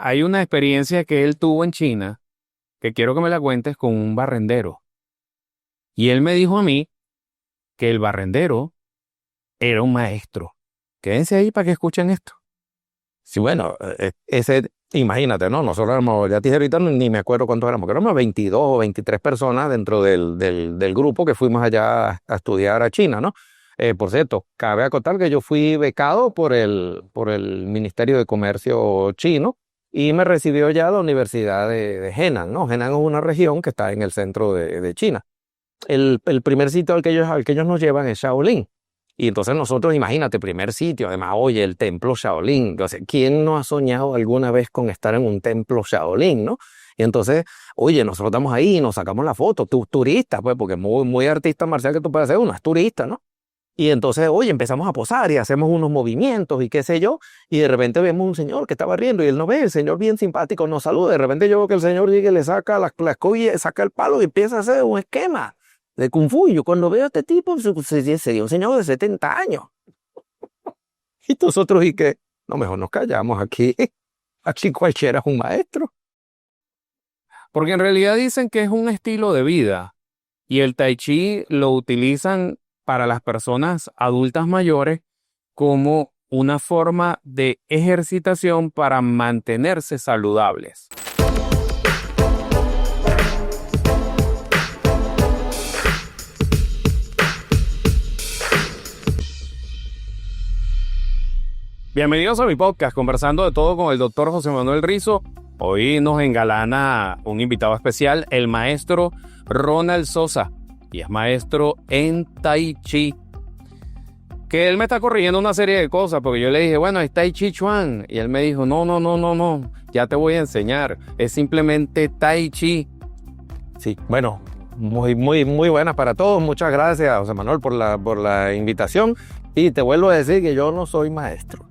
hay una experiencia que él tuvo en China que quiero que me la cuentes con un barrendero. Y él me dijo a mí que el barrendero era un maestro. Quédense ahí para que escuchen esto. Sí, bueno, imagínate, ¿no? Nosotros éramos, ya te dije ahorita, ni me acuerdo cuántos éramos, que éramos 22 o 23 personas dentro del grupo que fuimos allá a estudiar a China, ¿no? Por cierto, cabe acotar que yo fui becado por el Ministerio de Comercio chino y me recibió ya la Universidad de Henan, ¿no? Henan es una región que está en el centro de China. El primer sitio al que ellos nos llevan es Shaolin. Y entonces nosotros, imagínate, primer sitio, además, oye, el templo Shaolin. Entonces, ¿quién no ha soñado alguna vez con estar en un templo Shaolin, no? Y entonces, oye, nosotros estamos ahí y nos sacamos la foto, turistas, pues, porque muy, muy artista marcial que tú puedes ser, uno es turista, ¿no? Y entonces, oye, empezamos a posar y hacemos unos movimientos y qué sé yo, y de repente vemos un señor que estaba riendo y él nos ve, el señor bien simpático nos saluda, de repente yo veo que el señor llega y le saca la escobilla, saca el palo y empieza a hacer un esquema de Kung Fu. Y yo cuando veo a este tipo, sería un señor de 70 años. Y nosotros, y que, no, mejor nos callamos aquí. Aquí cualquiera es un maestro. Porque en realidad dicen que es un estilo de vida. Y el Tai Chi lo utilizan para las personas adultas mayores como una forma de ejercitación para mantenerse saludables. Bienvenidos a mi podcast, conversando de todo con el doctor José Manuel Rizo. Hoy nos engalana un invitado especial, el maestro Ronald Sosa, y es maestro en Tai Chi. Que él me está corrigiendo una serie de cosas, porque yo le dije, bueno, es Tai Chi Chuan, y él me dijo, no, ya te voy a enseñar, es simplemente Tai Chi. Sí, bueno, muy buenas para todos. Muchas gracias, José Manuel, por la invitación. Y te vuelvo a decir que yo no soy maestro.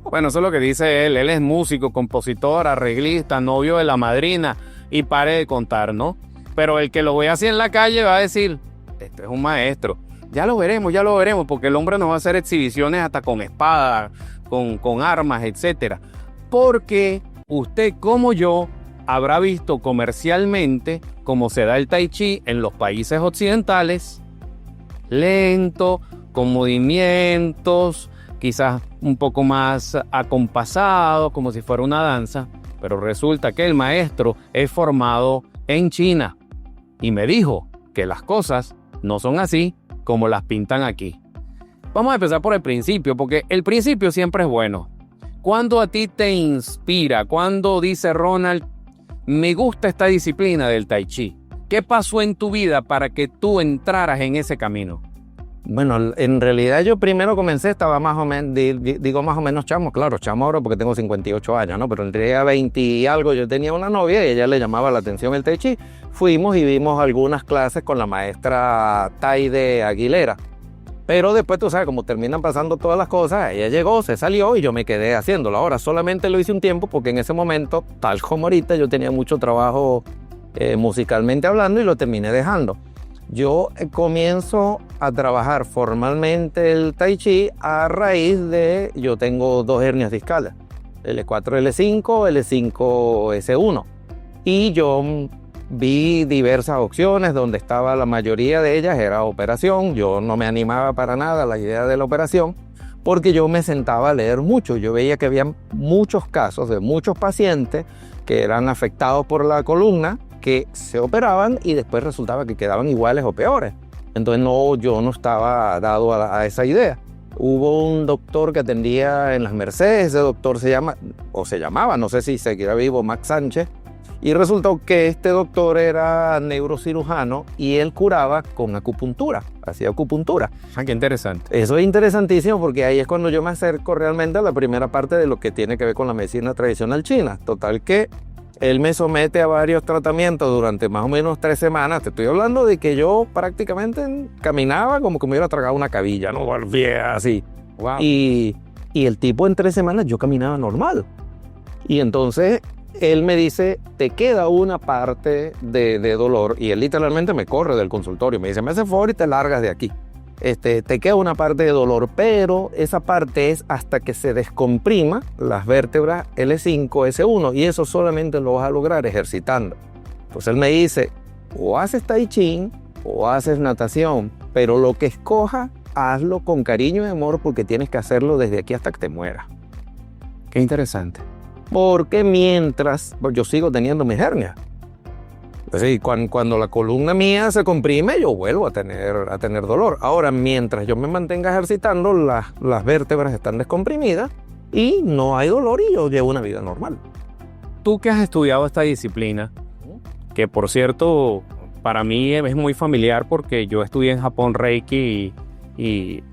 Bueno, eso es lo que dice él. Él es músico, compositor, arreglista, novio de la madrina y pare de contar, ¿no? Pero el que lo vea así en la calle va a decir, este es un maestro. Ya lo veremos, porque el hombre nos va a hacer exhibiciones hasta con espada, con armas, etc. Porque usted, como yo, habrá visto comercialmente cómo se da el Tai Chi en los países occidentales, lento, con movimientos, quizás un poco más acompasado, como si fuera una danza, pero resulta que el maestro es formado en China y me dijo que las cosas no son así como las pintan aquí. Vamos a empezar por el principio, porque el principio siempre es bueno. Cuando a ti te inspira, cuando dice Ronald, me gusta esta disciplina del Tai Chi, ¿qué pasó en tu vida para que tú entraras en ese camino? Bueno, en realidad yo primero comencé, estaba más o menos, digo más o menos chamo, claro, chamo ahora porque tengo 58 años, ¿no? Pero entre 20 y algo yo tenía una novia y ella le llamaba la atención el Tai Chi. Fuimos y vimos algunas clases con la maestra Tai de Aguilera. Pero después, tú sabes, como terminan pasando todas las cosas, ella llegó, se salió y yo me quedé haciéndolo. Ahora solamente lo hice un tiempo porque en ese momento, tal como ahorita, yo tenía mucho trabajo musicalmente hablando y lo terminé dejando. Yo comienzo a trabajar formalmente el Tai Chi a raíz de, yo tengo 2 hernias discales, L4, L5, L5, S1. Y yo vi diversas opciones donde estaba la mayoría de ellas, era operación. Yo no me animaba para nada a la idea de la operación porque yo me sentaba a leer mucho. Yo veía que había muchos casos de muchos pacientes que eran afectados por la columna, que se operaban y después resultaba que quedaban iguales o peores. Entonces yo no estaba dado a esa idea. Hubo un doctor que atendía en las Mercedes, ese doctor se llamaba, no sé si seguirá vivo, Max Sánchez, y resultó que este doctor era neurocirujano y él curaba con acupuntura, hacía acupuntura. Ah, qué interesante. Eso es interesantísimo porque ahí es cuando yo me acerco realmente a la primera parte de lo que tiene que ver con la medicina tradicional china. Total que él me somete a varios tratamientos durante más o menos 3 semanas. Te estoy hablando de que yo prácticamente caminaba como que me hubiera tragado una cabilla, ¿no? Volvía así. Wow. Y el tipo en 3 semanas yo caminaba normal. Y entonces él me dice, te queda una parte de dolor. Y él literalmente me corre del consultorio. Me dice, me hace favor y te largas de aquí. te queda una parte de dolor, pero esa parte es hasta que se descomprima las vértebras L5, S1, y eso solamente lo vas a lograr ejercitando. Entonces él me dice, o haces tai chi o haces natación, pero lo que escoja, hazlo con cariño y amor porque tienes que hacerlo desde aquí hasta que te mueras. Qué interesante. Porque mientras yo sigo teniendo mis hernias. Es decir, cuando la columna mía se comprime, yo vuelvo a tener dolor. Ahora, mientras yo me mantenga ejercitando, las vértebras están descomprimidas y no hay dolor y yo llevo una vida normal. Tú que has estudiado esta disciplina, que por cierto, para mí es muy familiar porque yo estudié en Japón Reiki y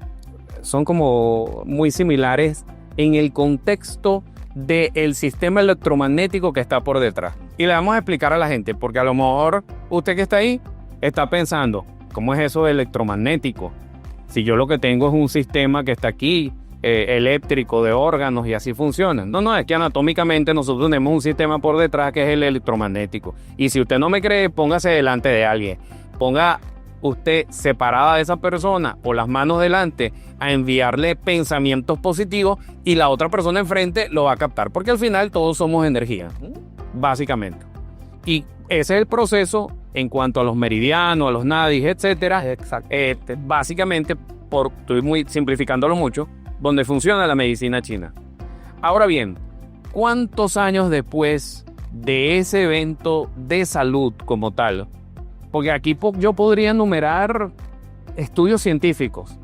son como muy similares en el contexto del sistema electromagnético que está por detrás. Y le vamos a explicar a la gente, porque a lo mejor usted que está ahí está pensando, ¿cómo es eso de electromagnético? Si yo lo que tengo es un sistema que está aquí, eléctrico, de órganos y así funciona. No, es que anatómicamente nosotros tenemos un sistema por detrás que es el electromagnético. Y si usted no me cree, póngase delante de alguien. Ponga usted separada de esa persona o las manos delante a enviarle pensamientos positivos y la otra persona enfrente lo va a captar, porque al final todos somos energía, básicamente. Y ese es el proceso en cuanto a los meridianos, a los nadis, etcétera. Exacto. Básicamente, estoy muy simplificándolo mucho, donde funciona la medicina china. Ahora bien, ¿cuántos años después de ese evento de salud como tal? Porque aquí yo podría enumerar estudios científicos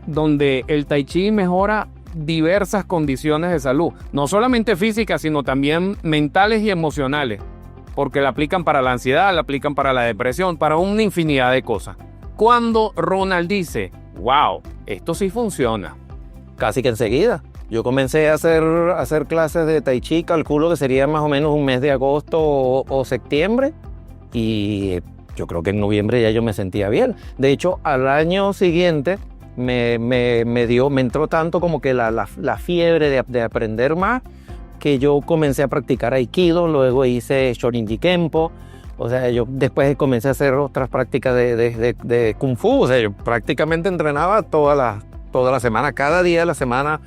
donde el tai chi mejora diversas condiciones de salud, no solamente físicas, sino también mentales y emocionales, porque la aplican para la ansiedad, la aplican para la depresión, para una infinidad de cosas. Cuando Ronald dice, wow, esto sí funciona. Casi que enseguida. Yo comencé a hacer clases de tai chi, calculo que sería más o menos un mes de agosto o septiembre, y yo creo que en noviembre ya yo me sentía bien. De hecho, al año siguiente me entró tanto como que la fiebre de aprender más, que yo comencé a practicar Aikido, luego hice Shorinji Kempo. O sea, yo después comencé a hacer otras prácticas de Kung Fu. O sea, yo prácticamente entrenaba toda la semana, cada día de la semana,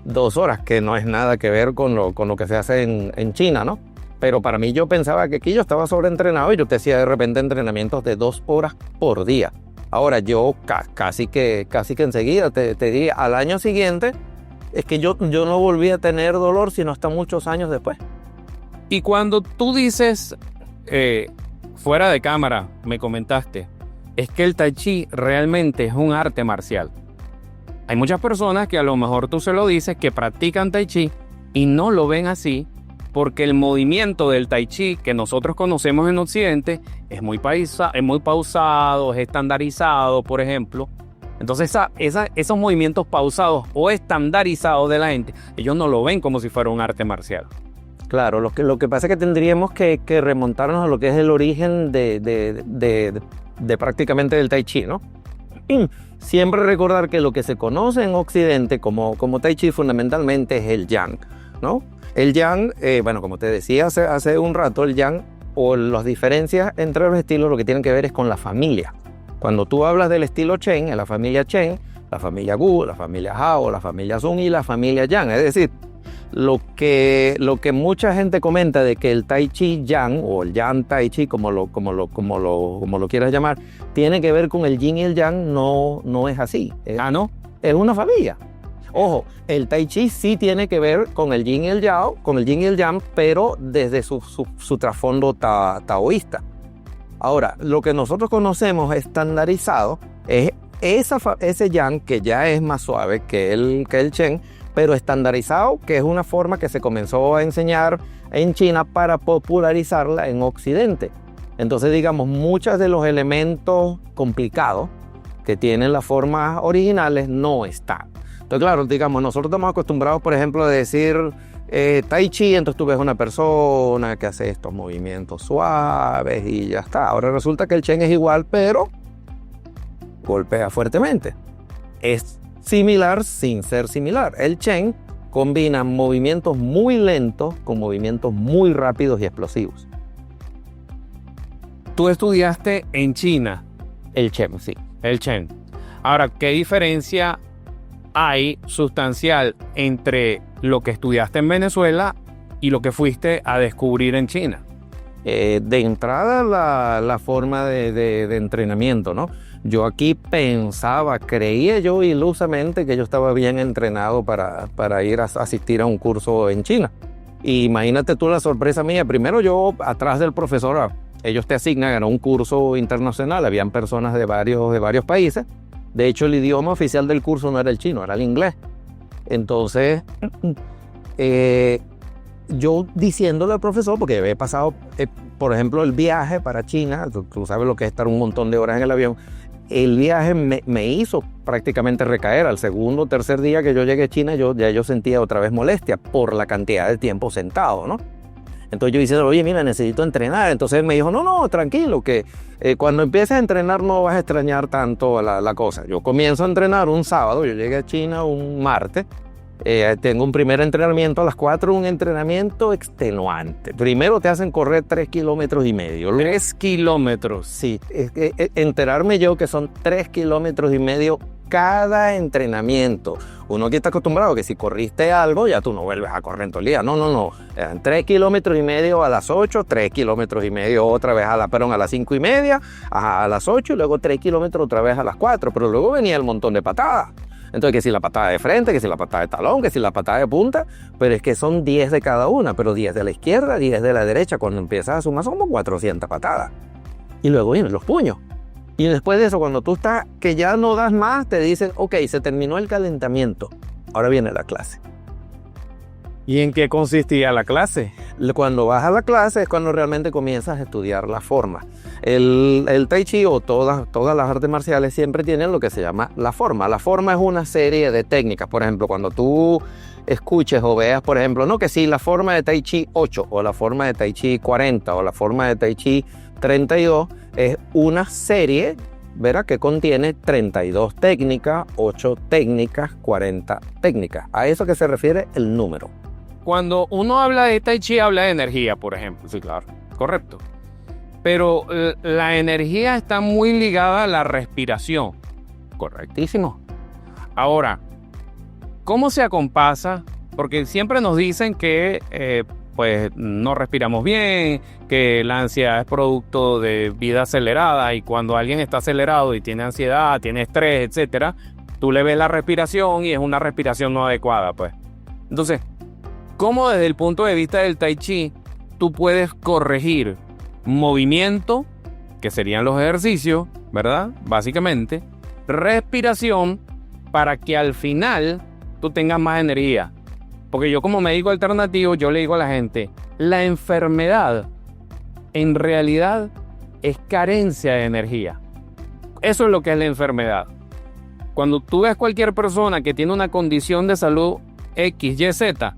2 horas, que no es nada que ver con lo que se hace en China, ¿no? Pero para mí yo pensaba que aquí yo estaba sobreentrenado y yo te hacía de repente entrenamientos de 2 horas por día. Ahora yo casi que enseguida, te diría, al año siguiente, es que yo no volví a tener dolor sino hasta muchos años después. Y cuando tú dices, fuera de cámara, me comentaste, es que el tai chi realmente es un arte marcial. Hay muchas personas que a lo mejor tú se lo dices que practican tai chi y no lo ven así, porque el movimiento del tai chi que nosotros conocemos en Occidente es muy pausado, es estandarizado, por ejemplo. Entonces esos movimientos pausados o estandarizados de la gente, ellos no lo ven como si fuera un arte marcial. Claro, lo que pasa es que tendríamos que remontarnos a lo que es el origen de prácticamente del tai chi, ¿no? Siempre recordar que lo que se conoce en Occidente como tai chi fundamentalmente es el yang, ¿no? El yang, bueno, como te decía hace un rato, el yang o las diferencias entre los estilos lo que tienen que ver es con la familia. Cuando tú hablas del estilo Chen, en la familia Chen, la familia Gu, la familia Hao, la familia Sun y la familia Yang. Es decir, lo que mucha gente comenta de que el Tai Chi Yang o el Yang Tai Chi, como lo quieras llamar, tiene que ver con el Yin y el Yang, no es así. ¿No? Es una familia. Ojo, el Tai Chi sí tiene que ver con el Yin y el Yang, pero desde su trasfondo taoísta. Ahora, lo que nosotros conocemos estandarizado es ese Yang que ya es más suave que el Chen, pero estandarizado, que es una forma que se comenzó a enseñar en China para popularizarla en Occidente. Entonces, digamos, muchos de los elementos complicados que tienen las formas originales no están. Entonces, claro, digamos, nosotros estamos acostumbrados, por ejemplo, a decir Tai Chi, entonces tú ves una persona que hace estos movimientos suaves y ya está. Ahora resulta que el Chen es igual, pero golpea fuertemente. Es similar sin ser similar. El Chen combina movimientos muy lentos con movimientos muy rápidos y explosivos. Tú estudiaste en China. El Chen, sí. El Chen. Ahora, ¿qué diferencia hay sustancial entre lo que estudiaste en Venezuela y lo que fuiste a descubrir en China? De entrada, la forma de entrenamiento, ¿no? Yo aquí pensaba, creía yo ilusamente que yo estaba bien entrenado para ir a asistir a un curso en China. Y imagínate tú la sorpresa mía. Primero yo, atrás del profesor, ellos te asignan a un curso internacional. Habían personas de varios países. De hecho, el idioma oficial del curso no era el chino, era el inglés. Entonces, yo diciéndole al profesor, porque había pasado, por ejemplo, el viaje para China, tú sabes lo que es estar un montón de horas en el avión, el viaje me hizo prácticamente recaer. Al segundo o tercer día que yo llegué a China, yo sentía otra vez molestia por la cantidad de tiempo sentado, ¿no? Entonces yo dije, oye, mira, necesito entrenar. Entonces él me dijo, no, tranquilo, que cuando empieces a entrenar no vas a extrañar tanto la cosa. Yo comienzo a entrenar un sábado, yo llegué a China un martes. Tengo un primer entrenamiento a las 4, un entrenamiento extenuante. Primero te hacen correr 3,5 kilómetros. 3 kilómetros. Sí, enterarme yo que son 3,5 kilómetros cada entrenamiento. Uno aquí está acostumbrado que si corriste algo ya tú no vuelves a correr en todo el día. No. Eran 3,5 kilómetros a las 8, 3,5 kilómetros otra vez a las 5:30, a las 8 y luego 3 kilómetros otra vez a las 4. Pero luego venía el montón de patadas. Entonces, que si la patada de frente, que si la patada de talón, que si la patada de punta, pero es que son 10 de cada una, pero 10 de la izquierda, 10 de la derecha. Cuando empiezas a sumar son como 400 patadas. Y luego vienen los puños. Y después de eso, cuando tú estás, que ya no das más, te dicen, ok, se terminó el calentamiento, ahora viene la clase. ¿Y en qué consistía la clase? Cuando vas a la clase es cuando realmente comienzas a estudiar la forma. El Tai Chi o todas las artes marciales siempre tienen lo que se llama la forma. La forma es una serie de técnicas. Por ejemplo, cuando tú escuches o veas, por ejemplo, no que sí, la forma de Tai Chi 8 o la forma de Tai Chi 40 o la forma de Tai Chi 32 es una serie, ¿verdad?, que contiene 32 técnicas, 8 técnicas, 40 técnicas. A eso que se refiere el número. Cuando uno habla de Tai Chi, habla de energía, por ejemplo. Sí, claro. Correcto. Pero la energía está muy ligada a la respiración. Correctísimo. Ahora, ¿cómo se acompasa? Porque siempre nos dicen que pues no respiramos bien, que la ansiedad es producto de vida acelerada y cuando alguien está acelerado y tiene ansiedad, tiene estrés, etcétera, tú le ves la respiración y es una respiración no adecuada, pues. Entonces, ¿cómo desde el punto de vista del Tai Chi tú puedes corregir movimiento, que serían los ejercicios, ¿verdad? Básicamente, respiración, para que al final tú tengas más energía? Porque yo como médico alternativo, yo le digo a la gente, la enfermedad en realidad es carencia de energía. Eso es lo que es la enfermedad. Cuando tú ves cualquier persona que tiene una condición de salud X, Y, Z,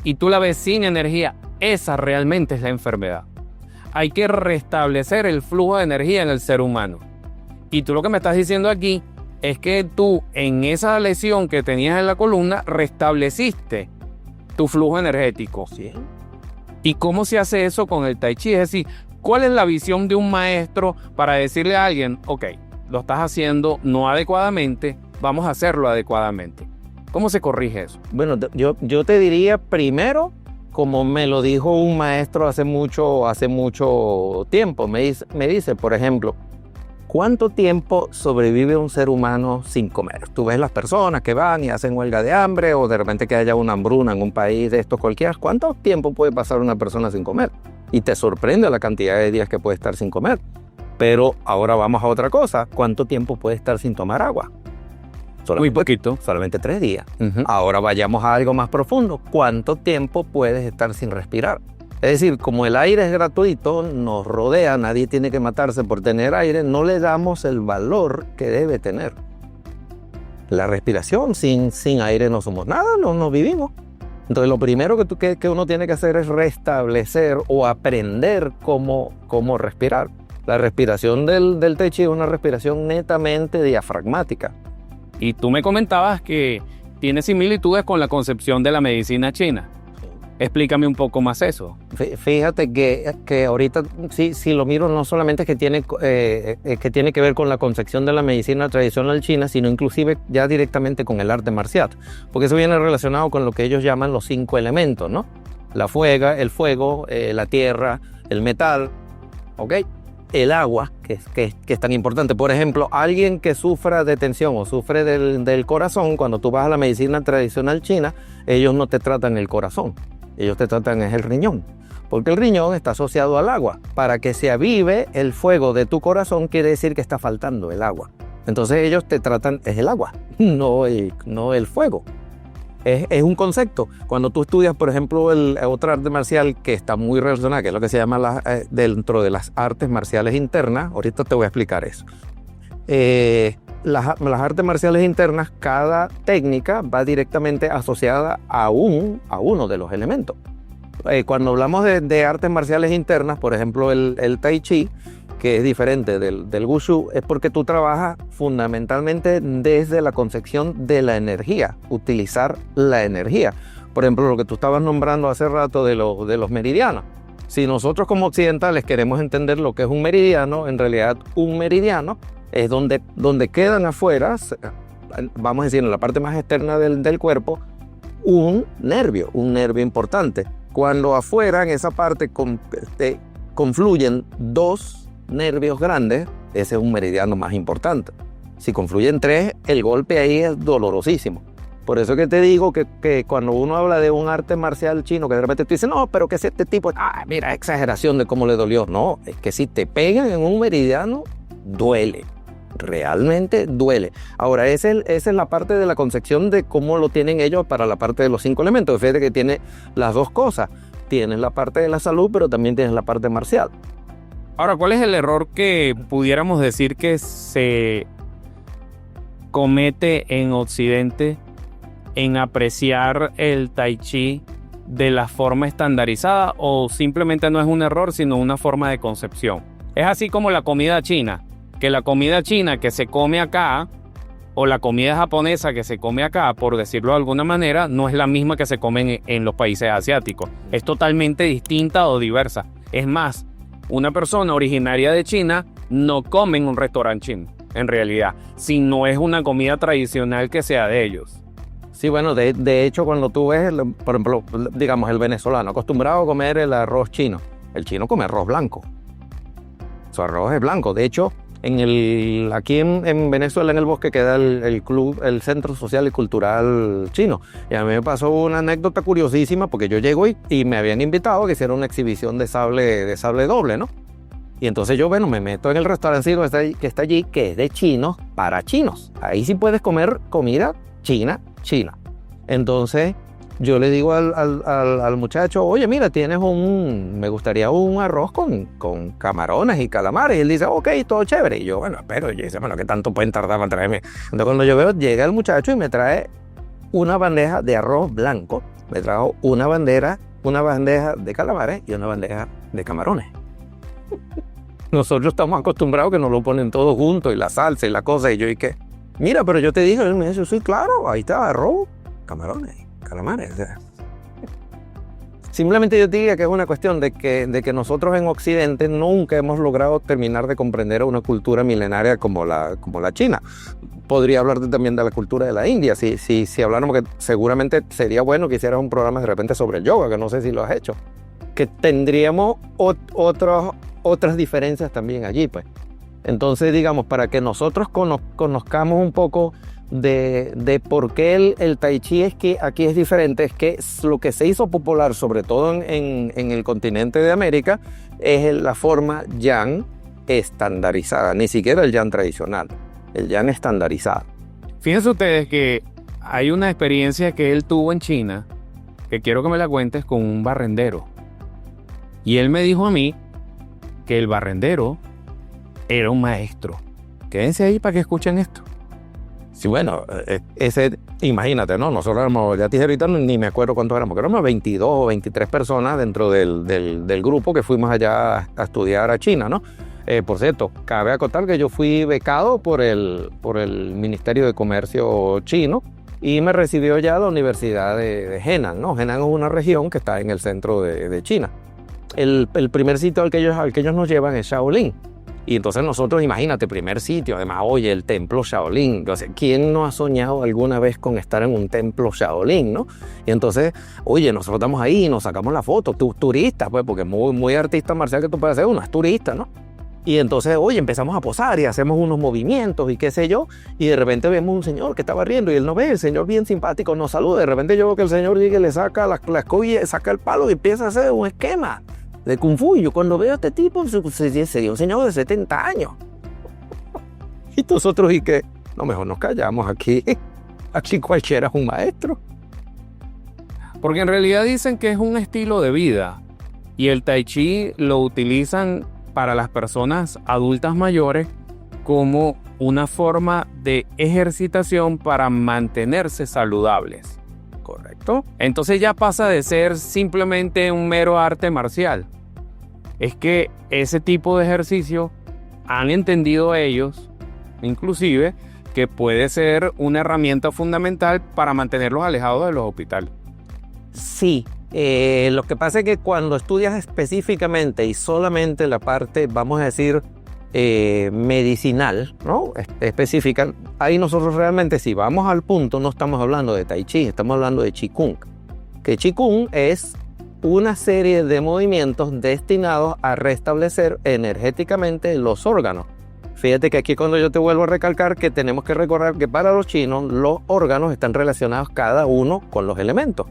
y tú la ves sin energía, esa realmente es la enfermedad. Hay que restablecer el flujo de energía en el ser humano. Y tú lo que me estás diciendo aquí es que tú en esa lesión que tenías en la columna restableciste tu flujo energético. Sí. ¿Y cómo se hace eso con el Tai Chi? Es decir, ¿cuál es la visión de un maestro para decirle a alguien, ok, lo estás haciendo no adecuadamente, vamos a hacerlo adecuadamente? ¿Cómo se corrige eso? Bueno, yo te diría primero, como me lo dijo un maestro hace mucho tiempo, me dice, por ejemplo, ¿cuánto tiempo sobrevive un ser humano sin comer? Tú ves las personas que van y hacen huelga de hambre o de repente que haya una hambruna en un país de estos cualquiera. ¿Cuánto tiempo puede pasar una persona sin comer? Y te sorprende la cantidad de días que puede estar sin comer. Pero ahora vamos a otra cosa. ¿Cuánto tiempo puede estar sin tomar agua? Muy poquito. Solamente 3 días. Ahora vayamos a algo más profundo. ¿Cuánto tiempo puedes estar sin respirar? Es decir, como el aire es gratuito, nos rodea, nadie tiene que matarse por tener aire, no le damos el valor que debe tener. La respiración, sin aire no somos nada, no vivimos. Entonces lo primero que uno tiene que hacer es restablecer o aprender cómo respirar. La respiración del Tai Chi es una respiración netamente diafragmática. Y tú me comentabas que tiene similitudes con la concepción de la medicina china. Explícame un poco más eso. Fíjate que ahorita, si lo miro, no solamente es que tiene que ver con la concepción de la medicina tradicional china, sino inclusive ya directamente con el arte marcial, porque eso viene relacionado con lo que ellos llaman los 5 elementos, ¿no? El fuego, la tierra, el metal, ¿ok? El agua, que es tan importante. Por ejemplo, alguien que sufra de tensión o sufre del corazón, cuando tú vas a la medicina tradicional china, ellos no te tratan el corazón, ellos te tratan es el riñón, porque el riñón está asociado al agua. Para que se avive el fuego de tu corazón quiere decir que está faltando el agua. Entonces ellos te tratan es el agua, no el fuego. Es un concepto. Cuando tú estudias, por ejemplo, otra arte marcial que está muy relacionada, que es lo que se llama dentro de las artes marciales internas, ahorita te voy a explicar eso. Las artes marciales internas, cada técnica va directamente asociada a uno de los elementos. Cuando hablamos de artes marciales internas, por ejemplo, el Tai Chi, que es diferente del Wushu, es porque tú trabajas fundamentalmente desde la concepción de la energía, utilizar la energía. Por ejemplo, lo que tú estabas nombrando hace rato de los meridianos. Si nosotros como occidentales queremos entender lo que es un meridiano, en realidad un meridiano es donde quedan afuera, vamos a decir, en la parte más externa del cuerpo, un nervio importante. Cuando afuera, en esa parte, confluyen 2 nervios grandes, ese es un meridiano más importante. Si confluyen 3, el golpe ahí es dolorosísimo. Por eso que te digo que cuando uno habla de un arte marcial chino, que de repente tú dices, no, pero que es este tipo, mira, exageración de cómo le dolió. No, es que si te pegan en un meridiano, duele. Realmente duele. Ahora, esa es la parte de la concepción de cómo lo tienen ellos para la parte de los 5 elementos. Fíjate que tiene las 2 cosas. Tienes la parte de la salud, pero también tienes la parte marcial. Ahora, ¿cuál es el error que pudiéramos decir que se comete en Occidente en apreciar el Tai Chi de la forma estandarizada, o simplemente no es un error, sino una forma de concepción? Es así como la comida china, que la comida china que se come acá, o la comida japonesa que se come acá, por decirlo de alguna manera, no es la misma que se come en los países asiáticos. Es totalmente distinta o diversa. Es más, una persona originaria de China no come en un restaurante chino, en realidad, si no es una comida tradicional que sea de ellos. Sí, bueno, de hecho, cuando tú ves, por ejemplo, digamos, el venezolano acostumbrado a comer el arroz chino, el chino come arroz blanco. Su arroz es blanco. De hecho, aquí en Venezuela, en el Bosque, queda el Centro Social y Cultural Chino. Y a mí me pasó una anécdota curiosísima, porque yo llego y me habían invitado a que hiciera una exhibición de sable doble, ¿no? Y entonces yo, bueno, me meto en el restaurancito que está allí, que es de chinos para chinos. Ahí sí puedes comer comida china. Entonces yo le digo al muchacho, oye, mira, me gustaría un arroz con camarones y calamares. Y él dice, ok, todo chévere. Y yo, bueno, pero yo dice, bueno, ¿qué tanto pueden tardar para traerme? Entonces cuando yo veo, llega el muchacho y me trae una bandeja de arroz blanco, me trajo una bandeja de calamares y una bandeja de camarones. Nosotros estamos acostumbrados que nos lo ponen todo junto, y la salsa y la cosa, y yo, ¿y qué? Mira, pero yo te dije, él me dice, sí, claro, ahí está, arroz, camarones, calamares. O sea, simplemente yo te diría que es una cuestión de que nosotros en Occidente nunca hemos logrado terminar de comprender a una cultura milenaria como la china. Podría hablarte también de la cultura de la India. Si habláramos, que seguramente sería bueno que hicieras un programa de repente sobre el yoga, que no sé si lo has hecho. Que tendríamos otras diferencias también allí, pues. Entonces, digamos, para que nosotros conozcamos un poco de por qué el Tai Chi es que aquí es diferente, es que lo que se hizo popular, sobre todo en el continente de América, es la forma Yang estandarizada, ni siquiera el Yang tradicional, el Yang estandarizado. Fíjense ustedes que hay una experiencia que él tuvo en China, que quiero que me la cuentes, con un barrendero. Y él me dijo a mí que el barrendero era un maestro. Quédense ahí para que escuchen esto. Sí, bueno, imagínate, ¿no? Nosotros éramos, ya te dije ahorita, ni me acuerdo cuántos éramos, que éramos 22 o 23 personas dentro del grupo que fuimos allá a estudiar a China, ¿no? Por cierto, cabe acotar que yo fui becado por el Ministerio de Comercio chino, y me recibió ya a la Universidad de Henan, ¿no? Henan es una región que está en el centro de China. El primer sitio al que ellos nos llevan es Shaolin. Y entonces nosotros, imagínate, primer sitio, además, oye, el templo Shaolin. Entonces, ¿quién no ha soñado alguna vez con estar en un templo Shaolin, no? Y entonces, oye, nosotros estamos ahí y nos sacamos la foto, turistas, pues, porque muy artista marcial que tú puedes hacer, uno es turista, ¿no? Y entonces, oye, empezamos a posar y hacemos unos movimientos y qué sé yo, y de repente vemos un señor que estaba riendo y él nos ve, el señor bien simpático, nos saluda, de repente yo veo que el señor llega y le saca la escobilla, saca el palo y empieza a hacer un esquema de Kung Fu. Y yo cuando veo a este tipo, sería un señor de 70 años. Y nosotros, ¿y qué? No, mejor nos callamos aquí. Aquí cualquiera es un maestro. Porque en realidad dicen que es un estilo de vida. Y el Tai Chi lo utilizan para las personas adultas mayores como una forma de ejercitación para mantenerse saludables. ¿Correcto? Entonces ya pasa de ser simplemente un mero arte marcial. Es que ese tipo de ejercicio han entendido ellos, inclusive, que puede ser una herramienta fundamental para mantenerlos alejados de los hospitales. Sí, lo que pasa es que cuando estudias específicamente y solamente la parte, vamos a decir, medicinal, ¿no? Específica, ahí nosotros realmente, si vamos al punto, no estamos hablando de Tai Chi, estamos hablando de Qigong. Que Qigong es una serie de movimientos destinados a restablecer energéticamente los órganos. Fíjate que aquí cuando yo te vuelvo a recalcar que tenemos que recordar que para los chinos los órganos están relacionados cada uno con los elementos.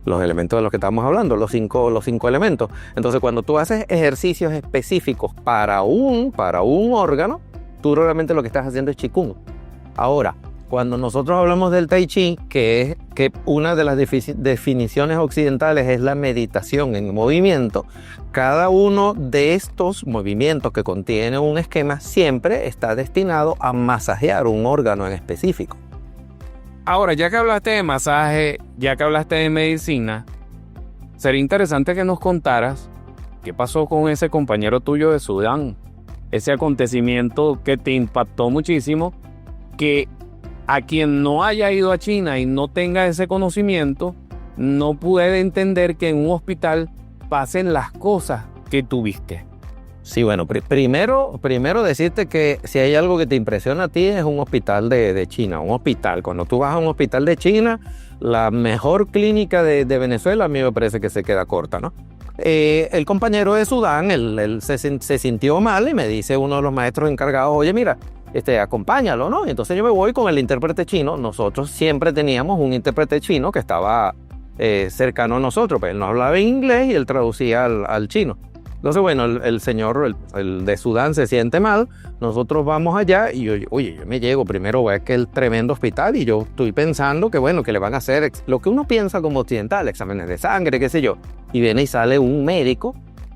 Los elementos de los que estamos hablando, los cinco elementos. Entonces, cuando tú haces ejercicios específicos para un órgano, tú realmente lo que estás haciendo es Qigong. Ahora, cuando nosotros hablamos del Tai Chi, que una de las definiciones occidentales es la meditación en movimiento, cada uno de estos movimientos que contiene un esquema siempre está destinado a masajear un órgano en específico. Ahora, ya que hablaste de masaje, ya que hablaste de medicina, sería interesante que nos contaras qué pasó con ese compañero tuyo de Sudán. Ese acontecimiento que te impactó muchísimo, que a quien no haya ido a China y no tenga ese conocimiento, no puede entender que en un hospital pasen las cosas que tuviste. Sí, bueno, primero decirte que si hay algo que te impresiona a ti es un hospital de China, un hospital. Cuando tú vas a un hospital de China, la mejor clínica de Venezuela a mí me parece que se queda corta, ¿no? El compañero de Sudán, él se sintió mal y me dice uno de los maestros encargados, oye, mira, acompáñalo, ¿no? Y entonces yo me voy con el intérprete chino. Nosotros siempre teníamos un intérprete chino que estaba cercano a nosotros, pues él no hablaba inglés y él traducía al chino. Entonces, bueno, el señor, el de Sudán se siente mal, nosotros vamos allá y yo me llego, primero voy a aquel tremendo hospital y yo estoy pensando que, bueno, que le van a hacer lo que uno piensa como occidental, exámenes de sangre, qué sé yo. Y viene y sale un médico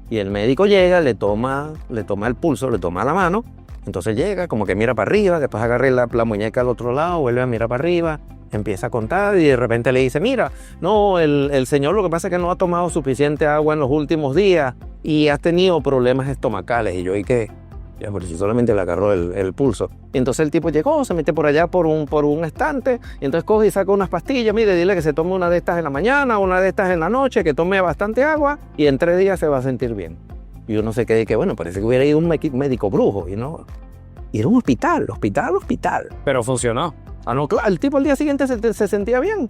y el médico llega, le toma el pulso, le toma la mano, entonces llega, como que mira para arriba, después agarra la muñeca al otro lado, vuelve a mirar para arriba, empieza a contar y de repente le dice, mira, no, el señor lo que pasa es que no ha tomado suficiente agua en los últimos días y ha tenido problemas estomacales. Y yo, ¿y qué? Ya, por si solamente le agarró el pulso. Y entonces el tipo llegó, se mete por allá por un estante, y entonces coge y saca unas pastillas, mire, dile que se tome una de estas en la mañana, una de estas en la noche, que tome bastante agua y en 3 días se va a sentir bien. Y uno se queda y que, bueno, parece que hubiera ido un médico brujo, y no. Y era un hospital. Pero funcionó. Ah, no, claro, el tipo al día siguiente se sentía bien.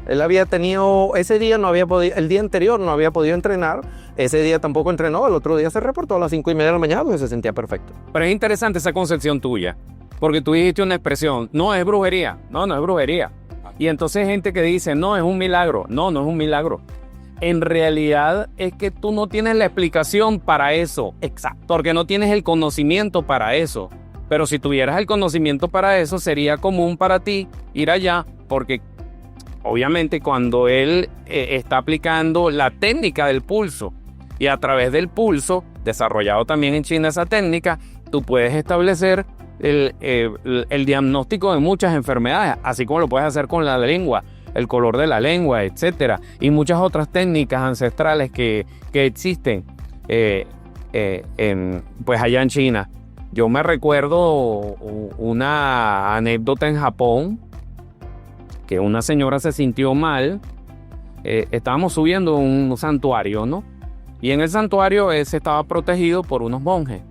Él había tenido, ese día no había podido, el día anterior no había podido entrenar, ese día tampoco entrenó, el otro día se reportó a las 5:30 de la mañana y se sentía perfecto. Pero es interesante esa concepción tuya, porque tú dijiste una expresión, no es brujería, no es brujería. Y entonces hay gente que dice, no, es un milagro, no es un milagro. En realidad es que tú no tienes la explicación para eso. Exacto. Porque no tienes el conocimiento para eso. Pero si tuvieras el conocimiento para eso, sería común para ti ir allá, porque obviamente cuando él está aplicando la técnica del pulso y a través del pulso, desarrollado también en China esa técnica, tú puedes establecer el diagnóstico de muchas enfermedades, así como lo puedes hacer con la lengua, el color de la lengua, etcétera, y muchas otras técnicas ancestrales que existen pues allá en China. Yo me recuerdo una anécdota en Japón que una señora se sintió mal. Estábamos subiendo un santuario, ¿no? Y en el santuario ese estaba protegido por unos monjes.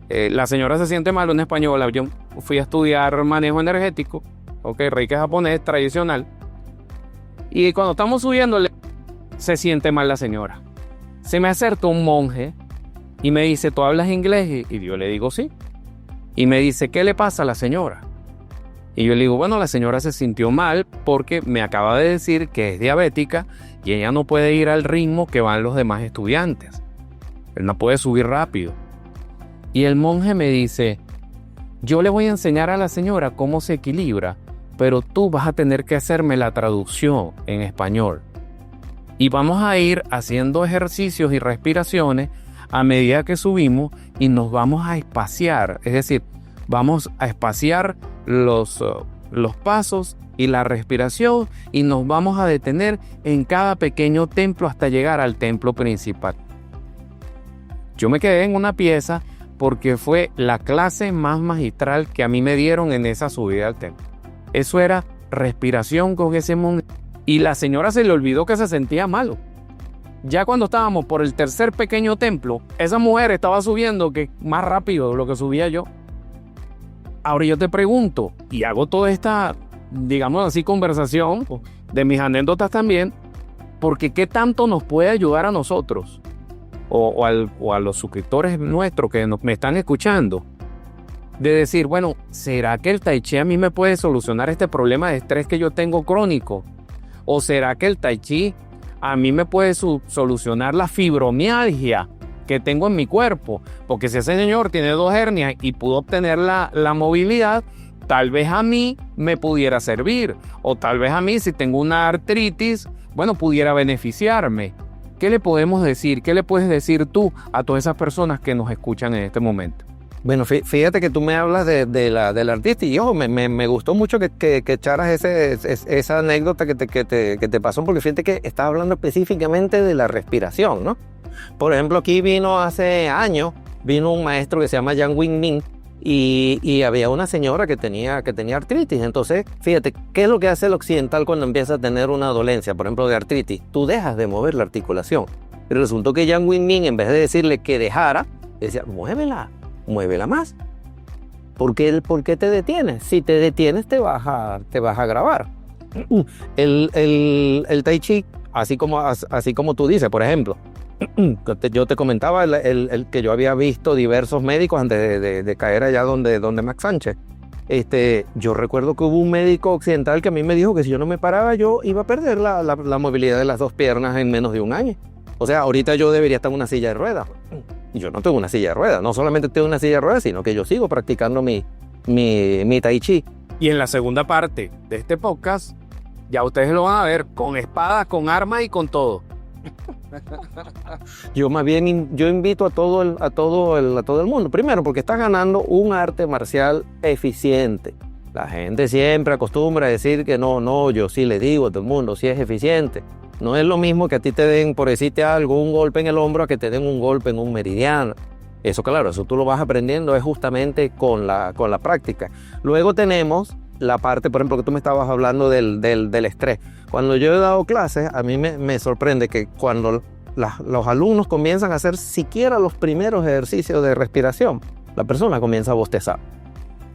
La señora se siente mal, una española. Yo fui a estudiar manejo energético, reiki japonés tradicional. Y cuando estamos subiendo, se siente mal la señora. Se me acerca un monje y me dice, ¿tú hablas inglés? Y yo le digo, sí. Y me dice, ¿qué le pasa a la señora? Y yo le digo, bueno, la señora se sintió mal porque me acaba de decir que es diabética y ella no puede ir al ritmo que van los demás estudiantes. Él no puede subir rápido. Y el monje me dice, yo le voy a enseñar a la señora cómo se equilibra, pero tú vas a tener que hacerme la traducción en español. Y vamos a ir haciendo ejercicios y respiraciones a medida que subimos y nos vamos a espaciar. Es decir, vamos a espaciar los pasos y la respiración y nos vamos a detener en cada pequeño templo hasta llegar al templo principal. Yo me quedé en una pieza porque fue la clase más magistral que a mí me dieron en esa subida al templo. Eso era respiración con ese monje. Y la señora se le olvidó que se sentía malo. Ya cuando estábamos por el tercer pequeño templo, esa mujer estaba subiendo más rápido de lo que subía yo. Ahora yo te pregunto, y hago toda esta, digamos así, conversación de mis anécdotas también, porque ¿qué tanto nos puede ayudar a nosotros? O a los suscriptores nuestros que me están escuchando, de decir, bueno, ¿será que el tai chi a mí me puede solucionar este problema de estrés que yo tengo crónico? ¿O será que el tai chi a mí me puede solucionar la fibromialgia que tengo en mi cuerpo? Porque si ese señor tiene 2 hernias y pudo obtener la movilidad, tal vez a mí me pudiera servir. O tal vez a mí, si tengo una artritis, bueno, pudiera beneficiarme. ¿Qué le podemos decir? ¿Qué le puedes decir tú a todas esas personas que nos escuchan en este momento? Bueno, fíjate que tú me hablas del artista y ojo, me gustó mucho que echaras esa anécdota que te pasó, porque fíjate que estás hablando específicamente de la respiración, ¿no? Por ejemplo, aquí vino hace años, vino un maestro que se llama Yang Wing Min y había una señora que tenía artritis. Entonces, fíjate, ¿qué es lo que hace el occidental cuando empieza a tener una dolencia, por ejemplo, de artritis? Tú dejas de mover la articulación. Y resultó que Yang Wing Min, en vez de decirle que dejara, decía, muévela más. ¿Por qué te detienes? Si te detienes te vas a agravar. El tai chi, así como tú dices, por ejemplo, yo te comentaba el que yo había visto diversos médicos antes de caer allá donde Max Sánchez. Yo recuerdo que hubo un médico occidental que a mí me dijo que si yo no me paraba yo iba a perder la movilidad de las 2 piernas en menos de un año. O sea, ahorita yo debería estar en una silla de ruedas. Y yo no tengo una silla de ruedas. No solamente tengo una silla de ruedas, sino que yo sigo practicando mi tai chi. Y en la segunda parte de este podcast, ya ustedes lo van a ver con espadas, con armas y con todo. Yo más bien yo invito a todo el mundo. Primero, porque estás ganando un arte marcial eficiente. La gente siempre acostumbra a decir que no, yo sí le digo a todo el mundo, sí es eficiente. No es lo mismo que a ti te den, por decirte algo, un golpe en el hombro a que te den un golpe en un meridiano. Eso, claro, eso tú lo vas aprendiendo es justamente con la práctica. Luego tenemos la parte, por ejemplo, que tú me estabas hablando del estrés. Cuando yo he dado clases, a mí me sorprende que cuando los alumnos comienzan a hacer siquiera los primeros ejercicios de respiración, la persona comienza a bostezar.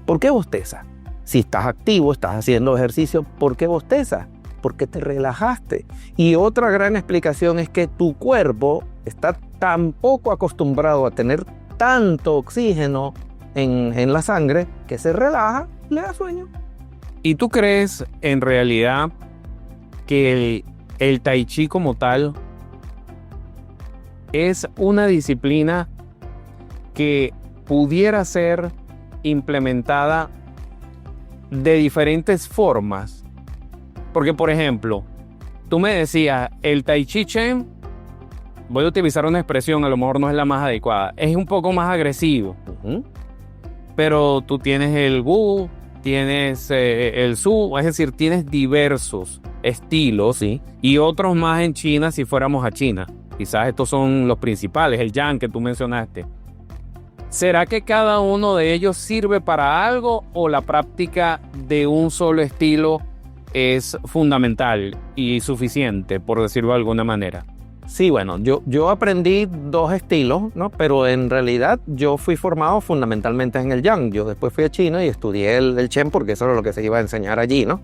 ¿Por qué bosteza? Si estás activo, estás haciendo ejercicio, ¿por qué bosteza? Porque te relajaste. Y otra gran explicación es que tu cuerpo está tan poco acostumbrado a tener tanto oxígeno en la sangre que se relaja, le da sueño. ¿Y tú crees en realidad que el tai chi como tal es una disciplina que pudiera ser implementada de diferentes formas? Porque, por ejemplo, tú me decías, el Tai Chi Chuan, voy a utilizar una expresión, a lo mejor no es la más adecuada, es un poco más agresivo. Pero tú tienes el Wu, tienes el Su, es decir, tienes diversos estilos, ¿sí? Y otros más en China si fuéramos a China. Quizás estos son los principales, el Yang que tú mencionaste. ¿Será que cada uno de ellos sirve para algo o la práctica de un solo estilo es fundamental y suficiente, por decirlo de alguna manera? Sí, bueno, yo aprendí dos estilos, ¿no? Pero en realidad yo fui formado fundamentalmente en el Yang. Yo después fui a China y estudié el Chen porque eso era lo que se iba a enseñar allí, ¿no?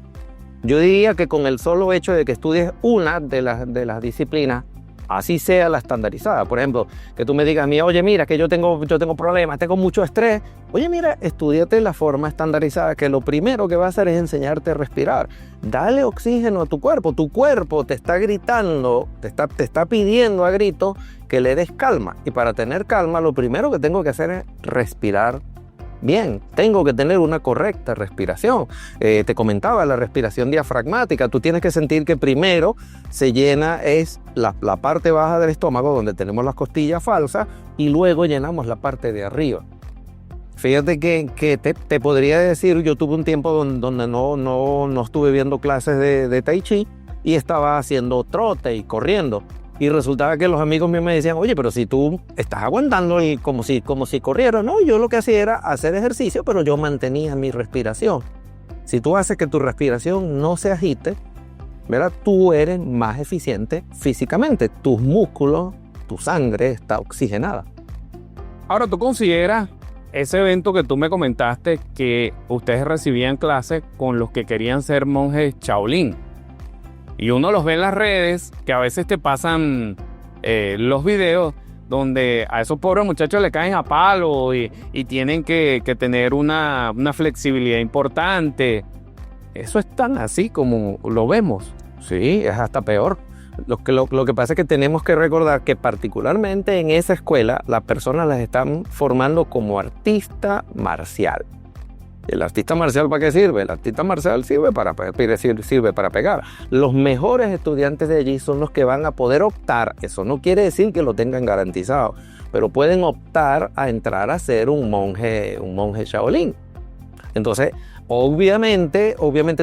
Yo diría que con el solo hecho de que estudies una de las disciplinas, así sea la estandarizada. Por ejemplo, que tú me digas a mí, oye, mira, que yo tengo problemas, tengo mucho estrés. Oye, mira, estúdiate la forma estandarizada, que lo primero que va a hacer es enseñarte a respirar. Dale oxígeno a tu cuerpo. Tu cuerpo te está gritando, te está pidiendo a grito que le des calma. Y para tener calma, lo primero que tengo que hacer es respirar bien. Tengo que tener una correcta respiración. Te comentaba, la respiración diafragmática. Tú tienes que sentir que primero se llena es la parte baja del estómago, donde tenemos las costillas falsas, y luego llenamos la parte de arriba. Fíjate que te podría decir, yo tuve un tiempo donde no estuve viendo clases de Tai Chi y estaba haciendo trote y corriendo. Y resultaba que los amigos míos me decían, oye, pero si tú estás aguantando y como si corriera. No, yo lo que hacía era hacer ejercicio, pero yo mantenía mi respiración. Si tú haces que tu respiración no se agite, ¿verdad? Tú eres más eficiente físicamente. Tus músculos, tu sangre está oxigenada. Ahora, ¿tú consideras ese evento que tú me comentaste que ustedes recibían clases con los que querían ser monjes Shaolin? Y uno los ve en las redes, que a veces te pasan los videos donde a esos pobres muchachos le caen a palo y tienen que tener una flexibilidad importante. ¿Eso es tan así como lo vemos? Sí, es hasta peor. Lo que pasa es que tenemos que recordar que particularmente en esa escuela las personas las están formando como artista marcial. ¿El artista marcial para qué sirve? El artista marcial sirve para pegar. Los mejores estudiantes de allí son los que van a poder optar. Eso no quiere decir que lo tengan garantizado, pero pueden optar a entrar a ser un monje Shaolin. Entonces, obviamente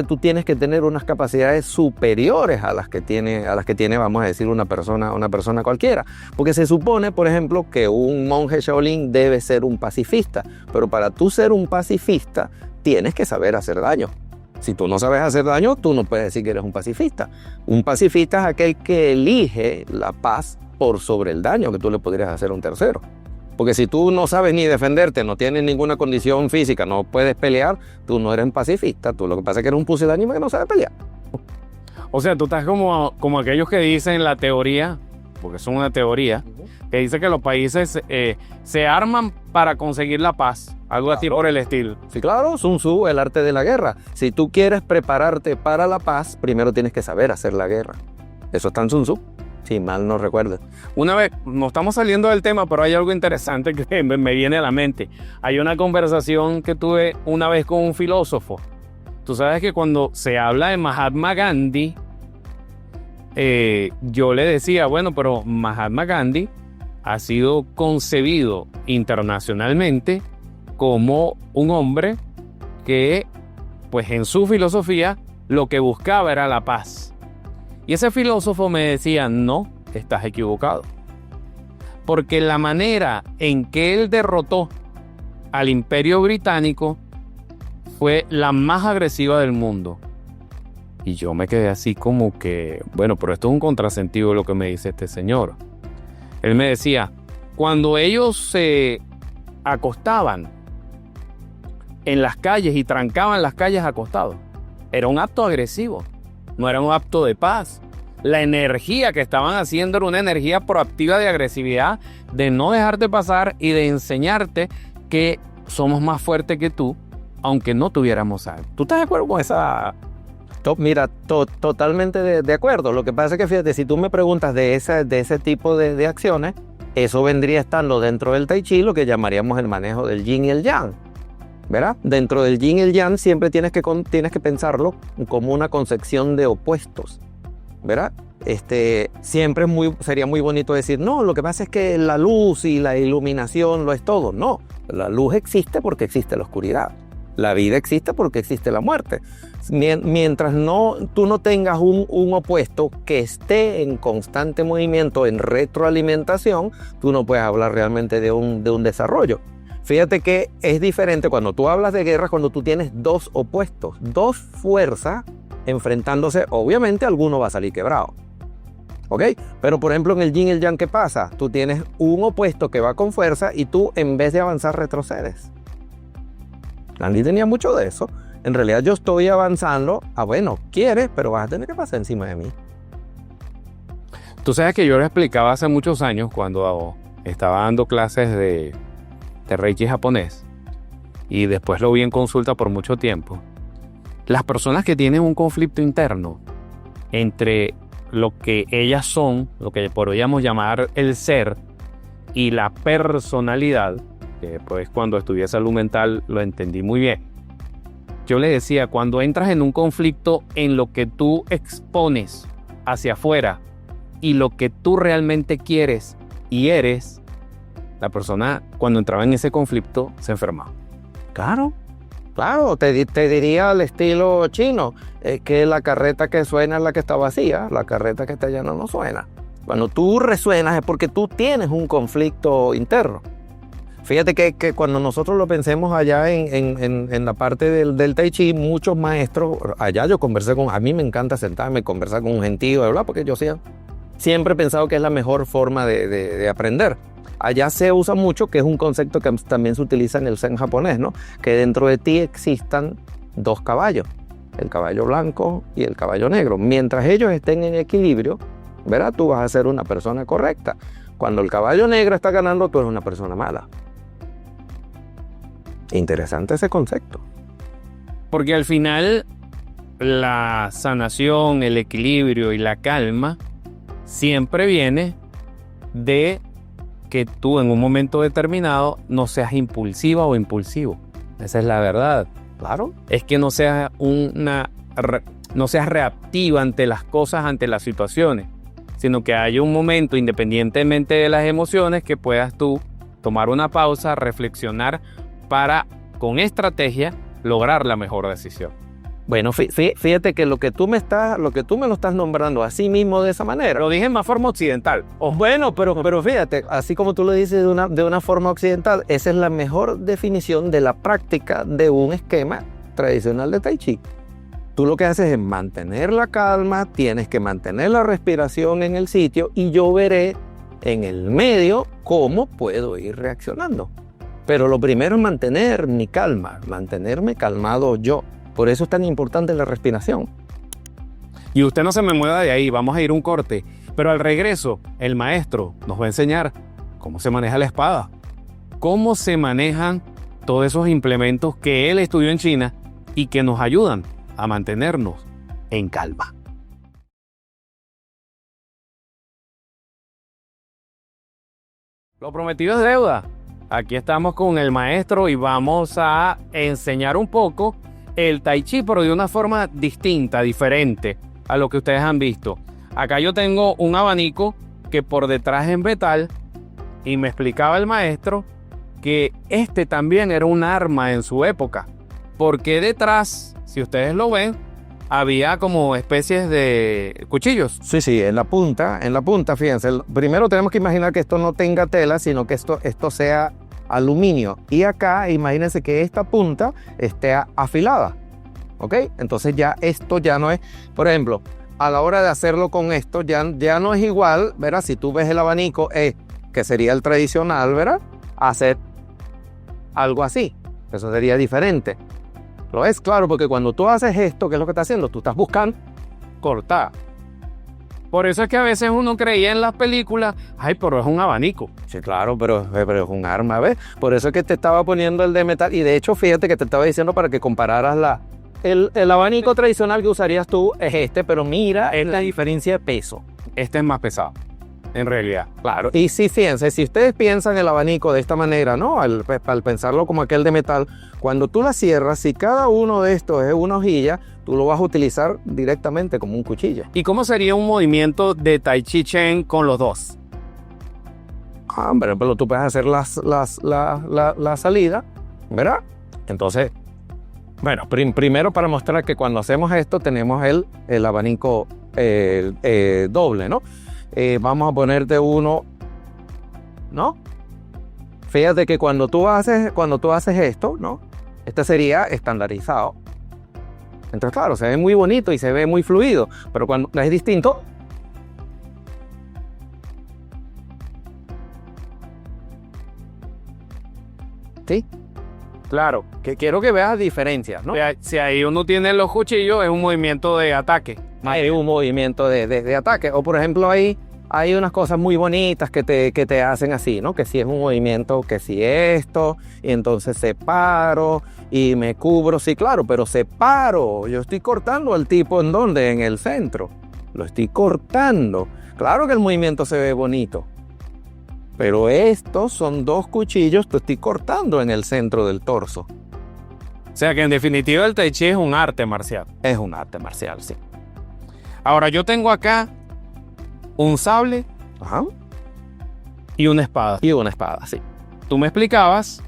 tú tienes que tener unas capacidades superiores a las que tiene, vamos a decir, una persona cualquiera. Porque se supone, por ejemplo, que un monje Shaolin debe ser un pacifista. Pero para tú ser un pacifista, tienes que saber hacer daño. Si tú no sabes hacer daño, tú no puedes decir que eres un pacifista. Un pacifista es aquel que elige la paz por sobre el daño que tú le podrías hacer a un tercero. Porque si tú no sabes ni defenderte, no tienes ninguna condición física, no puedes pelear, tú no eres un pacifista. Tú lo que pasa es que eres un pusilánime que no sabe pelear. O sea, tú estás como aquellos que dicen la teoría, porque es una teoría, que dice que los países se arman para conseguir la paz. Algo así por el estilo. Sí, claro, Sun Tzu, el arte de la guerra. Si tú quieres prepararte para la paz, primero tienes que saber hacer la guerra. Eso está en Sun Tzu. Si mal no recuerdo. Una vez, no estamos saliendo del tema, pero hay algo interesante que me viene a la mente. Hay una conversación que tuve una vez con un filósofo. Tú sabes que cuando se habla de Mahatma Gandhi, yo le decía, bueno, pero Mahatma Gandhi ha sido concebido internacionalmente como un hombre que, pues en su filosofía, lo que buscaba era la paz. Y ese filósofo me decía, no, estás equivocado. Porque la manera en que él derrotó al Imperio Británico fue la más agresiva del mundo. Y yo me quedé así como que, bueno, pero esto es un contrasentido lo que me dice este señor. Él me decía, cuando ellos se acostaban en las calles y trancaban las calles acostados, era un acto agresivo. No era un acto de paz. La energía que estaban haciendo era una energía proactiva de agresividad, de no dejarte pasar y de enseñarte que somos más fuertes que tú, aunque no tuviéramos algo. ¿Tú estás de acuerdo con esa? Mira, totalmente de acuerdo. Lo que pasa es que, fíjate, si tú me preguntas de ese tipo de acciones, eso vendría estando dentro del Tai Chi, lo que llamaríamos el manejo del Yin y el Yang. ¿Verdad? Dentro del Yin y el Yang siempre tienes que pensarlo como una concepción de opuestos, ¿verdad? Siempre sería muy bonito decir, no, lo que pasa es que la luz y la iluminación lo es todo. No, la luz existe porque existe la oscuridad. La vida existe porque existe la muerte. Mientras tú no tengas un opuesto que esté en constante movimiento, en retroalimentación, tú no puedes hablar realmente de un desarrollo. Fíjate que es diferente cuando tú hablas de guerra, cuando tú tienes dos opuestos, dos fuerzas enfrentándose, obviamente alguno va a salir quebrado. ¿Ok? Pero por ejemplo en el yin y el yang, ¿qué pasa? Tú tienes un opuesto que va con fuerza y tú en vez de avanzar retrocedes. Gandhi tenía mucho de eso. En realidad yo estoy avanzando. Bueno, quieres, pero vas a tener que pasar encima de mí. Tú sabes que yo lo explicaba hace muchos años cuando estaba dando clases de Reiki japonés y después lo vi en consulta por mucho tiempo. Las personas que tienen un conflicto interno entre lo que ellas son, lo que podríamos llamar el ser, y la personalidad, que después cuando estudié salud mental lo entendí muy bien. Yo le decía, cuando entras en un conflicto en lo que tú expones hacia afuera y lo que tú realmente quieres y eres, la persona cuando entraba en ese conflicto se enfermaba. Claro, te diría al estilo chino, que la carreta que suena es la que está vacía, la carreta que está llena no suena. Cuando tú resuenas es porque tú tienes un conflicto interno. Fíjate que cuando nosotros lo pensemos allá en la parte del Tai Chi, muchos maestros, allá yo conversé a mí me encanta sentarme, conversar con un gentío, ¿verdad? Porque yo siempre he pensado que es la mejor forma de aprender. Allá se usa mucho, que es un concepto que también se utiliza en el Zen japonés, ¿no? Que dentro de ti existan dos caballos, el caballo blanco y el caballo negro. Mientras ellos estén en equilibrio, ¿verdad? Tú vas a ser una persona correcta. Cuando el caballo negro está ganando, tú eres una persona mala. Interesante ese concepto. Porque al final la sanación, el equilibrio y la calma siempre viene de que tú en un momento determinado no seas impulsiva o impulsivo. Esa es la verdad. Claro. Es que no seas reactiva ante las cosas, ante las situaciones, sino que haya un momento, independientemente de las emociones, que puedas tú tomar una pausa, reflexionar para, con estrategia, lograr la mejor decisión. Bueno, fíjate que lo que tú me lo estás nombrando así mismo de esa manera. Lo dije en más forma occidental. Bueno, pero fíjate, así como tú lo dices de una forma occidental, esa es la mejor definición de la práctica de un esquema tradicional de Tai Chi. Tú lo que haces es mantener la calma, tienes que mantener la respiración en el sitio y yo veré en el medio cómo puedo ir reaccionando. Pero lo primero es mantener mi calma, mantenerme calmado yo. Por eso es tan importante la respiración. Y usted no se me mueva de ahí, vamos a ir un corte. Pero al regreso, el maestro nos va a enseñar cómo se maneja la espada, cómo se manejan todos esos implementos que él estudió en China y que nos ayudan a mantenernos en calma. Lo prometido es deuda. Aquí estamos con el maestro y vamos a enseñar un poco el Tai Chi, pero de una forma distinta, diferente a lo que ustedes han visto. Acá yo tengo un abanico que por detrás es en metal y me explicaba el maestro que este también era un arma en su época, porque detrás, si ustedes lo ven, había como especies de cuchillos. Sí, en la punta, fíjense. Primero tenemos que imaginar que esto no tenga tela, sino que esto sea aluminio. Y acá, imagínense que esta punta esté afilada. ¿Ok? Entonces ya esto ya no es, por ejemplo, a la hora de hacerlo con esto, ya no es igual, ¿verdad? Si tú ves el abanico, que sería el tradicional, ¿verdad? Hacer algo así. Eso sería diferente. Lo es, claro, porque cuando tú haces esto, ¿qué es lo que estás haciendo? Tú estás buscando cortar. Por eso es que a veces uno creía en las películas, ay, pero es un abanico. Sí, claro, pero es un arma, ¿ves? Por eso es que te estaba poniendo el de metal. Y de hecho, fíjate que te estaba diciendo para que compararas el abanico tradicional que usarías tú es este, pero mira, es la diferencia de peso. Este es más pesado, en realidad. Claro. Y sí, fíjense, si ustedes piensan el abanico de esta manera, ¿no? Al pensarlo como aquel de metal, cuando tú la cierras, si cada uno de estos es una hojilla, tú lo vas a utilizar directamente como un cuchillo. ¿Y cómo sería un movimiento de Tai Chi Chuan con los dos? Pero tú puedes hacer la salida, ¿verdad? Entonces, bueno, primero para mostrar que cuando hacemos esto tenemos el abanico doble, ¿no? Vamos a ponerte uno, ¿no? Fíjate que cuando tú haces esto, ¿no? Este sería estandarizado. Entonces, claro, se ve muy bonito y se ve muy fluido, pero cuando es distinto. ¿Sí? Claro. Que quiero que veas diferencias, ¿no? Si ahí uno tiene los cuchillos, es un movimiento de ataque. Hay un movimiento de ataque. O por ejemplo, hay unas cosas muy bonitas que te hacen así, ¿no? Que si es un movimiento, que si esto, y entonces separo y me cubro. Sí, claro, pero separo. Yo estoy cortando al tipo ¿en dónde? En el centro. Lo estoy cortando. Claro que el movimiento se ve bonito. Pero estos son dos cuchillos que estoy cortando en el centro del torso. O sea que en definitiva el Tai Chi es un arte marcial. Es un arte marcial, sí. Ahora yo tengo acá un sable Ajá. y una espada. Y una espada, sí. Tú me explicabas,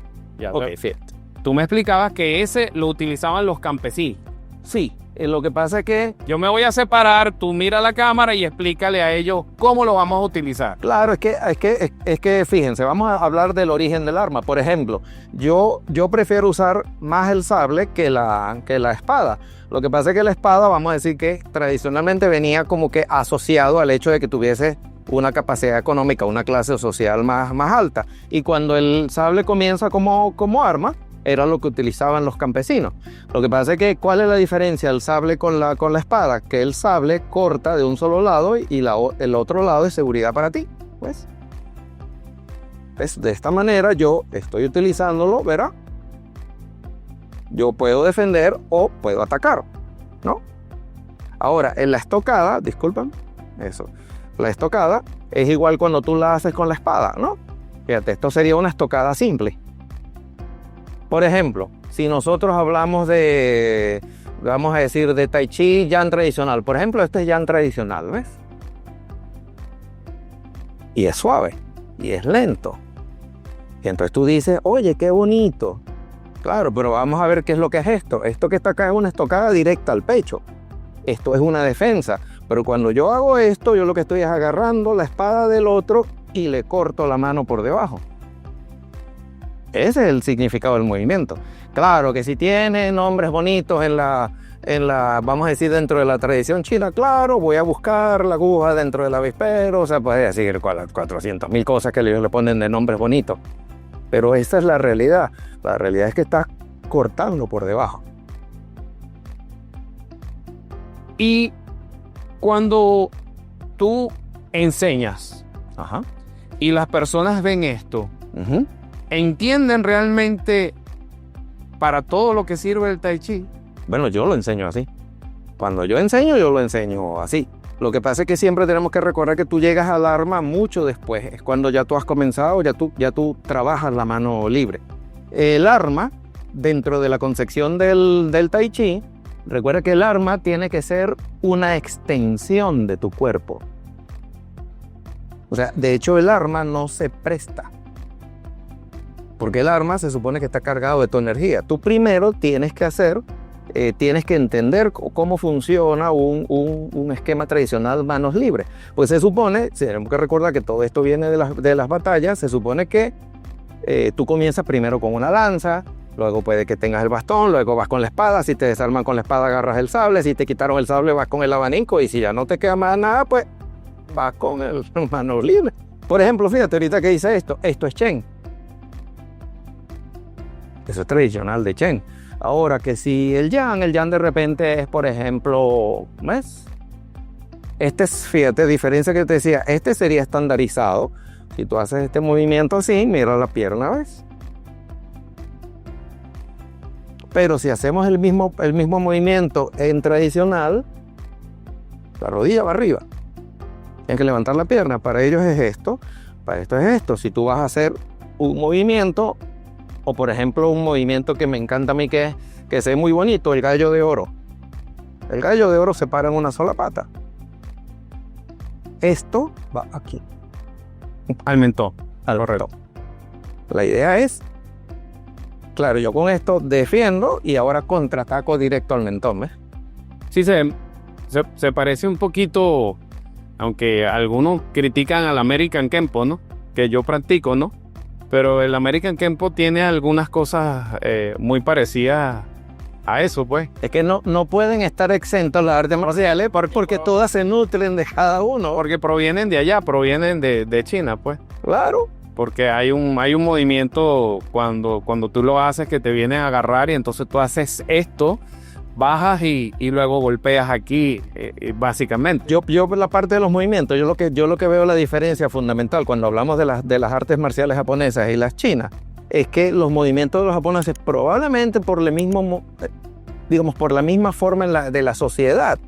Ok, fíjate. tú me explicabas que ese lo utilizaban los campesinos. Sí, lo que pasa es que, Yo me voy a separar, tú mira la cámara y explícale a ellos cómo lo vamos a utilizar. claro, es que fíjense, vamos a hablar del origen del arma. Por ejemplo, yo prefiero usar más el sable que la espada. Lo que pasa es que la espada, vamos a decir que tradicionalmente venía como que asociado al hecho de que tuviese una capacidad económica, una clase social más alta. Y cuando el sable comienza como arma, era lo que utilizaban los campesinos. Lo que pasa es que, ¿cuál es la diferencia del sable con la espada? Que el sable corta de un solo lado y el otro lado es seguridad para ti. Pues, de esta manera yo estoy utilizándolo, ¿verdad? Yo puedo defender o puedo atacar, ¿no? Ahora, en la estocada, disculpen, eso. La estocada es igual cuando tú la haces con la espada, ¿no? Fíjate, esto sería una estocada simple. Por ejemplo, si nosotros hablamos vamos a decir, de Tai Chi Yan tradicional. Por ejemplo, este es Yan tradicional, ¿ves? Y es suave, y es lento. Y entonces tú dices, oye, qué bonito. Claro, pero vamos a ver qué es lo que es esto. Esto que está acá es una estocada directa al pecho. Esto es una defensa. Pero cuando yo hago esto, yo lo que estoy es agarrando la espada del otro y le corto la mano por debajo. Ese es el significado del movimiento. Claro que si tiene nombres bonitos en la, vamos a decir, dentro de la tradición china, claro, voy a buscar la aguja dentro del avispero, o sea, puede decir 400.000 cosas que ellos le ponen de nombres bonitos. Pero esa es la realidad. La realidad es que estás cortando por debajo. Y cuando tú enseñas, Ajá. y las personas ven esto, Uh-huh. ¿entienden realmente para todo lo que sirve el Tai Chi? Bueno, yo lo enseño así. Cuando yo enseño, yo lo enseño así. Lo que pasa es que siempre tenemos que recordar que tú llegas al arma mucho después. Es cuando ya tú has comenzado, ya tú trabajas la mano libre. El arma, dentro de la concepción del Tai Chi, recuerda que el arma tiene que ser una extensión de tu cuerpo. O sea, de hecho el arma no se presta. Porque el arma se supone que está cargado de tu energía. Tú primero tienes que entender cómo funciona un esquema tradicional manos libres. Pues se supone, tenemos que recordar que todo esto viene de las batallas, se supone que tú comienzas primero con una lanza, luego puede que tengas el bastón, luego vas con la espada, si te desarman con la espada agarras el sable, si te quitaron el sable vas con el abanico y si ya no te queda más nada, pues vas con el mano libre. Por ejemplo, fíjate ahorita que dice esto es Chen. Eso es tradicional de Chen. Ahora que si el Yan de repente es, por ejemplo, ¿ves? Este es, fíjate, diferencia que te decía, este sería estandarizado. Si tú haces este movimiento así, mira la pierna, ¿ves? Pero si hacemos el mismo movimiento en tradicional, la rodilla va arriba. Tienes que levantar la pierna. Para ellos es esto, para esto es esto. Si tú vas a hacer un movimiento, o por ejemplo un movimiento que me encanta a mí que se ve muy bonito, el gallo de oro. El gallo de oro se para en una sola pata. Esto va aquí. Al mentón. Correcto. La idea es, claro, yo con esto defiendo y ahora contraataco directo al mentón, ¿ves? Sí, se parece un poquito, aunque algunos critican al American Kenpo, ¿no? Que yo practico, ¿no? Pero el American Kenpo tiene algunas cosas muy parecidas a eso, pues. Es que no pueden estar exentos las artes marciales porque todas se nutren de cada uno. Porque provienen de allá, provienen de China, pues. Claro. Porque hay un movimiento cuando tú lo haces que te vienen a agarrar y entonces tú haces esto, bajas y luego golpeas aquí, básicamente. Yo por la parte de los movimientos, yo lo que veo la diferencia fundamental cuando hablamos de las artes marciales japonesas y las chinas, es que los movimientos de los japoneses probablemente por la misma forma de la sociedad,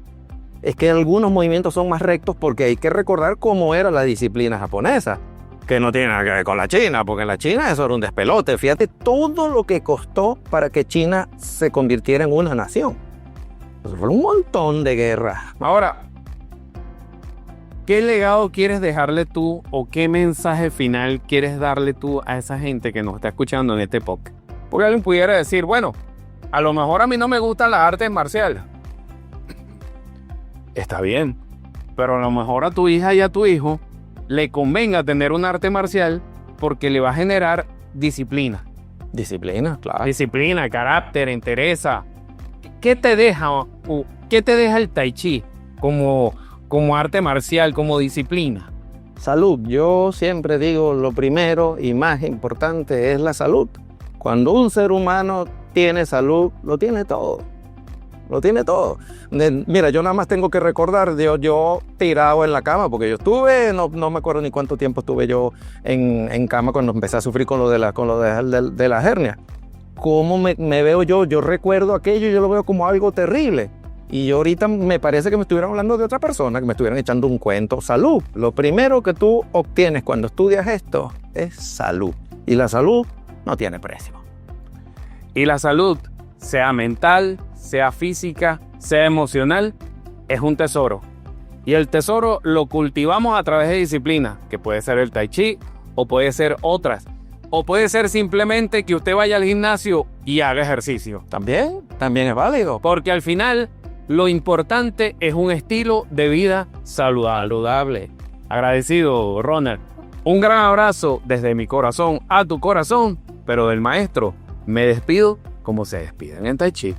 es que algunos movimientos son más rectos porque hay que recordar cómo era la disciplina japonesa, que no tiene nada que ver con la China, porque en la China eso era un despelote. Fíjate todo lo que costó para que China se convirtiera en una nación. Eso fue un montón de guerras. Ahora, ¿qué legado quieres dejarle tú o qué mensaje final quieres darle tú a esa gente que nos está escuchando en este podcast? Porque alguien pudiera decir, bueno, a lo mejor a mí no me gustan las artes marciales. Está bien, pero a lo mejor a tu hija y a tu hijo le convenga tener un arte marcial porque le va a generar disciplina. Disciplina, claro. Disciplina, carácter, entereza. ¿Qué te deja el tai chi como arte marcial, como disciplina? Salud. Yo siempre digo lo primero y más importante es la salud. Cuando un ser humano tiene salud, lo tiene todo. Lo tiene todo. Mira, yo nada más tengo que recordar, yo tirado en la cama, porque yo estuve, no me acuerdo ni cuánto tiempo estuve yo en cama cuando empecé a sufrir con lo de la hernia. ¿Cómo me veo yo? Yo recuerdo aquello y yo lo veo como algo terrible. Y yo ahorita me parece que me estuvieran hablando de otra persona, que me estuvieran echando un cuento. Salud. Lo primero que tú obtienes cuando estudias esto es salud. Y la salud no tiene precio. Y la salud, sea mental, sea física, sea emocional, es un tesoro. Y el tesoro lo cultivamos a través de disciplina, que puede ser el tai chi o puede ser otras. O puede ser simplemente que usted vaya al gimnasio y haga ejercicio. También es válido. Porque al final lo importante es un estilo de vida saludable. Agradecido, Ronald. Un gran abrazo desde mi corazón a tu corazón, pero del maestro me despido como se despiden en Tai Chi.